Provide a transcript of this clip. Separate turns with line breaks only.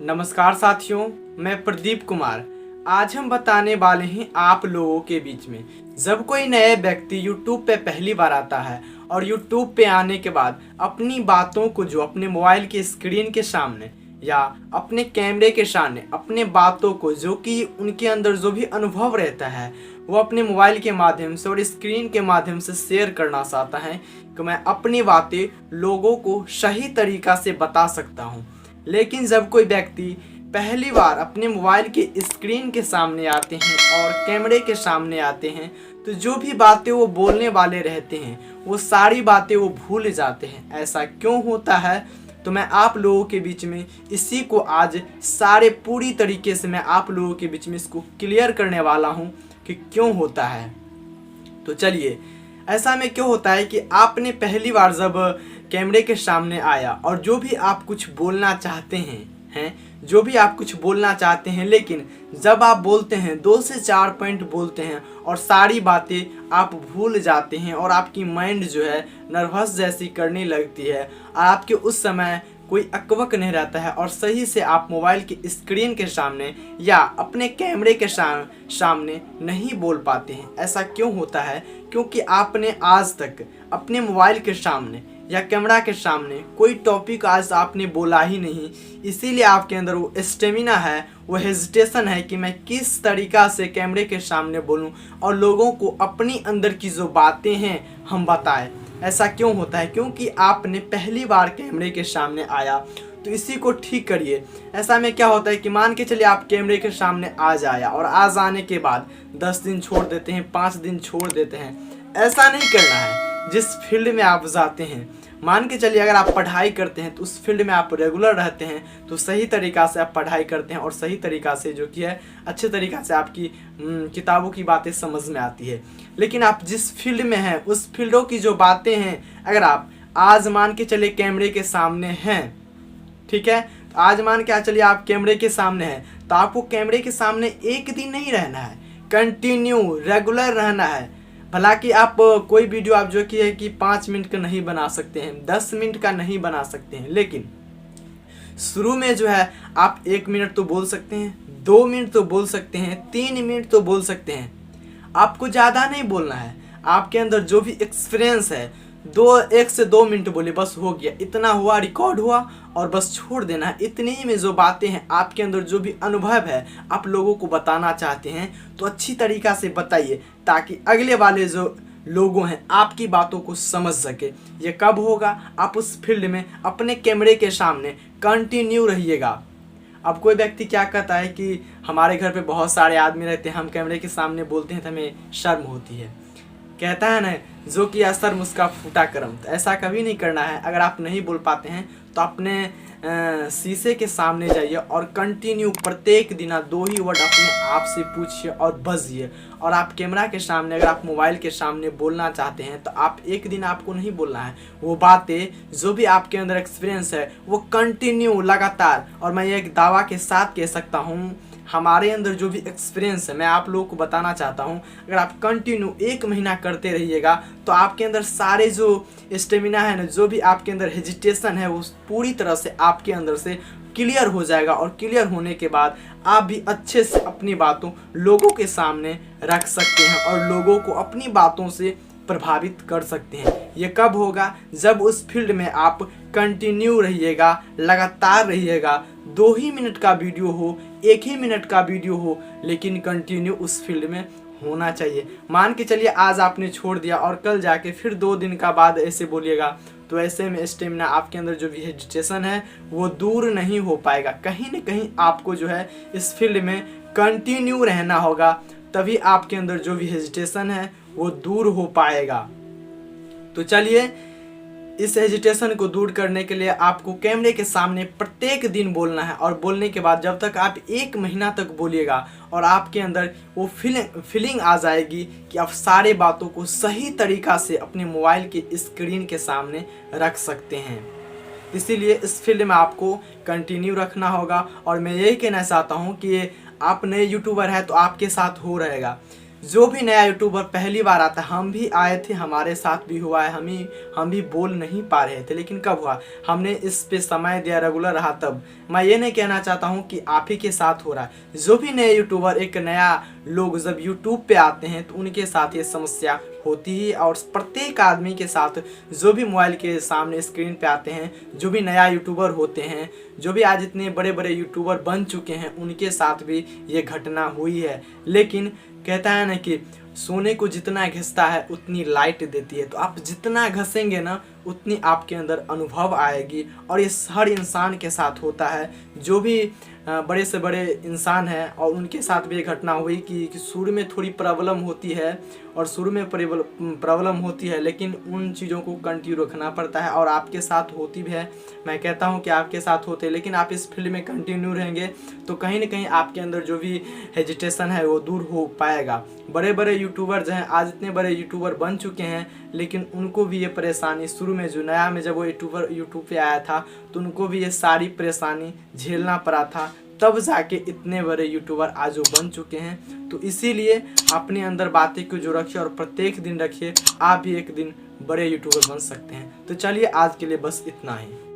नमस्कार साथियों, मैं प्रदीप कुमार। आज हम बताने वाले हैं आप लोगों के बीच में, जब कोई नए व्यक्ति YouTube पे पहली बार आता है और YouTube पे आने के बाद अपनी बातों को जो अपने मोबाइल की स्क्रीन के सामने या अपने कैमरे के सामने अपने बातों को जो कि उनके अंदर जो भी अनुभव रहता है वो अपने मोबाइल के माध्यम से और स्क्रीन के माध्यम से शेयर करना चाहता है कि मैं अपनी बातें लोगों को सही तरीक़ा से बता सकता हूँ। लेकिन जब कोई व्यक्ति पहली बार अपने मोबाइल के स्क्रीन के सामने आते हैं और कैमरे के सामने आते हैं तो जो भी बातें वो बोलने वाले रहते हैं वो सारी बातें वो भूल जाते हैं। ऐसा क्यों होता है तो मैं आप लोगों के बीच में इसी को आज सारे पूरी तरीके से मैं आप लोगों के बीच में इसको क्लियर करने वाला हूँ कि क्यों होता है। तो चलिए, ऐसा में क्यों होता है कि आपने पहली बार जब कैमरे के सामने आया और जो भी आप कुछ बोलना चाहते हैं जो भी आप कुछ बोलना चाहते हैं, लेकिन जब आप बोलते हैं 2 से 4 पॉइंट बोलते हैं और सारी बातें आप भूल जाते हैं और आपकी माइंड जो है नर्वस जैसी करने लगती है और आपके उस समय कोई अकबक नहीं रहता है और सही से आप मोबाइल की स्क्रीन के सामने या अपने कैमरे के सामने नहीं बोल पाते हैं। ऐसा क्यों होता है? क्योंकि आपने आज तक अपने मोबाइल के सामने या कैमरा के सामने कोई टॉपिक आज आपने बोला ही नहीं, इसीलिए आपके अंदर वो स्टेमिना है, वो हेजिटेशन है कि मैं किस तरीक़ा से कैमरे के सामने बोलूं और लोगों को अपनी अंदर की जो बातें हैं हम बताएं। ऐसा क्यों होता है? क्योंकि आपने पहली बार कैमरे के सामने आया। तो इसी को ठीक करिए। ऐसा में क्या होता है कि मान के चलिए आप कैमरे के सामने आज आया और आज आने के बाद 10 दिन छोड़ देते हैं, 5 दिन छोड़ देते हैं। ऐसा नहीं करना है। जिस फील्ड में आप जाते हैं, मान के चलिए अगर आप पढ़ाई करते हैं तो उस फील्ड में आप रेगुलर रहते हैं तो सही तरीक़ा से आप पढ़ाई करते हैं और सही तरीक़ा से जो कि है अच्छे तरीक़ा से आपकी किताबों की बातें समझ में आती है। लेकिन आप जिस फील्ड में हैं उस फील्डों की जो बातें हैं, अगर आप आज मान के चलिए कैमरे के सामने हैं, ठीक है, तो आज मान के चलिए आप कैमरे के सामने हैं तो आपको कैमरे के सामने एक दिन नहीं रहना है, कंटिन्यू रेगुलर रहना है। भला कि आप कोई वीडियो आप जो कि है कि 5 मिनट का नहीं बना सकते हैं, 10 मिनट का नहीं बना सकते हैं, लेकिन शुरू में जो है आप 1 मिनट तो बोल सकते हैं, 2 मिनट तो बोल सकते हैं, 3 मिनट तो बोल सकते हैं। आपको ज़्यादा नहीं बोलना है। आपके अंदर जो भी एक्सपीरियंस है 1 से 2 मिनट बोले बस हो गया, इतना हुआ, रिकॉर्ड हुआ और बस छोड़ देना है। इतने ही में जो बातें हैं आपके अंदर जो भी अनुभव है आप लोगों को बताना चाहते हैं तो अच्छी तरीक़ा से बताइए ताकि अगले वाले जो लोगों हैं आपकी बातों को समझ सके। ये कब होगा? आप उस फील्ड में अपने कैमरे के सामने कंटिन्यू रहिएगा। अब कोई व्यक्ति क्या कहता है कि हमारे घर पे बहुत सारे आदमी रहते हैं, हम कैमरे के सामने बोलते हैं तो हमें शर्म होती है। कहता है ना, जो कि असर मुस्का फूटा करम। तो ऐसा कभी नहीं करना है। अगर आप नहीं बोल पाते हैं तो अपने शीशे के सामने जाइए और कंटिन्यू प्रत्येक दिन 2 ही वर्ड अपने आप से पूछिए और बजिए। और आप कैमरा के सामने, अगर आप मोबाइल के सामने बोलना चाहते हैं तो आप एक दिन आपको नहीं बोलना है। वो बातें जो भी आपके अंदर एक्सपीरियंस है वो कंटिन्यू लगातार, और मैं एक दावा के साथ कह सकता हूँ हमारे अंदर जो भी एक्सपीरियंस है मैं आप लोगों को बताना चाहता हूँ, अगर आप कंटिन्यू 1 महीना करते रहिएगा तो आपके अंदर सारे जो स्टेमिना है ना, जो भी आपके अंदर हेजिटेशन है वो पूरी तरह से आपके अंदर से क्लियर हो जाएगा। और क्लियर होने के बाद आप भी अच्छे से अपनी बातों लोगों के सामने रख सकते हैं और लोगों को अपनी बातों से प्रभावित कर सकते हैं। ये कब होगा? जब उस फील्ड में आप कंटिन्यू रहिएगा, लगातार रहिएगा। 2 ही मिनट का वीडियो हो, 1 ही मिनट का वीडियो हो, लेकिन कंटिन्यू उस फील्ड में होना चाहिए। मान के चलिए आज आपने छोड़ दिया और कल जाके फिर 2 दिन का बाद ऐसे बोलिएगा तो ऐसे में स्टेमिना आपके अंदर जो भी हेजिटेशन है वो दूर नहीं हो पाएगा। कहीं न कहीं आपको जो है इस फील्ड में कंटिन्यू रहना होगा, तभी आपके अंदर जो भी हेजिटेशन है वो दूर हो पाएगा। तो चलिए, इस हेजिटेशन को दूर करने के लिए आपको कैमरे के सामने प्रत्येक दिन बोलना है और बोलने के बाद जब तक आप 1 महीना तक बोलिएगा और आपके अंदर वो फीलिंग आ जाएगी कि आप सारे बातों को सही तरीक़ा से अपने मोबाइल के स्क्रीन के सामने रख सकते हैं। इसीलिए इस फील्ड में आपको कंटिन्यू रखना होगा। और मैं यही कहना चाहता हूँ कि आप नए यूट्यूबर हैं तो आपके साथ हो रहेगा। जो भी नया यूट्यूबर पहली बार आता है, हम भी आए थे, हमारे साथ भी हुआ है, हम भी बोल नहीं पा रहे थे, लेकिन कब हुआ, हमने इस पे समय दिया, रेगुलर रहा तब। मैं ये नहीं कहना चाहता हूँ कि आप ही के साथ हो रहा है। जो भी नए यूट्यूबर, एक नया लोग जब यूट्यूब पे आते हैं तो उनके साथ ये समस्या होती ही, और प्रत्येक आदमी के साथ जो भी मोबाइल के सामने स्क्रीन पे आते हैं, जो भी नया यूट्यूबर होते हैं, जो भी आज इतने बड़े बड़े यूट्यूबर बन चुके हैं, उनके साथ भी ये घटना हुई है। लेकिन कहता है ना कि सोने को जितना घिसता है उतनी लाइट देती है। तो आप जितना घसेंगे ना उतनी आपके अंदर अनुभव आएगी, और ये हर इंसान के साथ होता है। जो भी बड़े से बड़े इंसान हैं और उनके साथ भी ये घटना हुई कि शुरू में थोड़ी प्रॉब्लम होती है, और शुरू में प्रॉब्लम होती है, लेकिन उन चीज़ों को कंटिन्यू रखना पड़ता है, और आपके साथ होती भी है। मैं कहता हूँ कि आपके साथ होते, लेकिन आप इस फील्ड में कंटिन्यू रहेंगे तो कहीं ना कहीं आपके अंदर जो भी हेजिटेशन है वो दूर हो पाएगा। बड़े बड़े यूट्यूबर जो हैं, आज इतने बड़े यूट्यूबर बन चुके हैं, लेकिन उनको भी ये परेशानी शुरू में, जो नया में जब वो यूट्यूब पे आया था, तो उनको भी ये सारी परेशानी झेलना पड़ा था, तब जाके इतने बड़े यूट्यूबर आज वो बन चुके हैं। तो इसीलिए अपने अंदर बातें को जो रखिए और प्रत्येक दिन रखिए, आप भी एक दिन बड़े यूट्यूबर बन सकते हैं। तो चलिए आज के लिए बस इतना ही।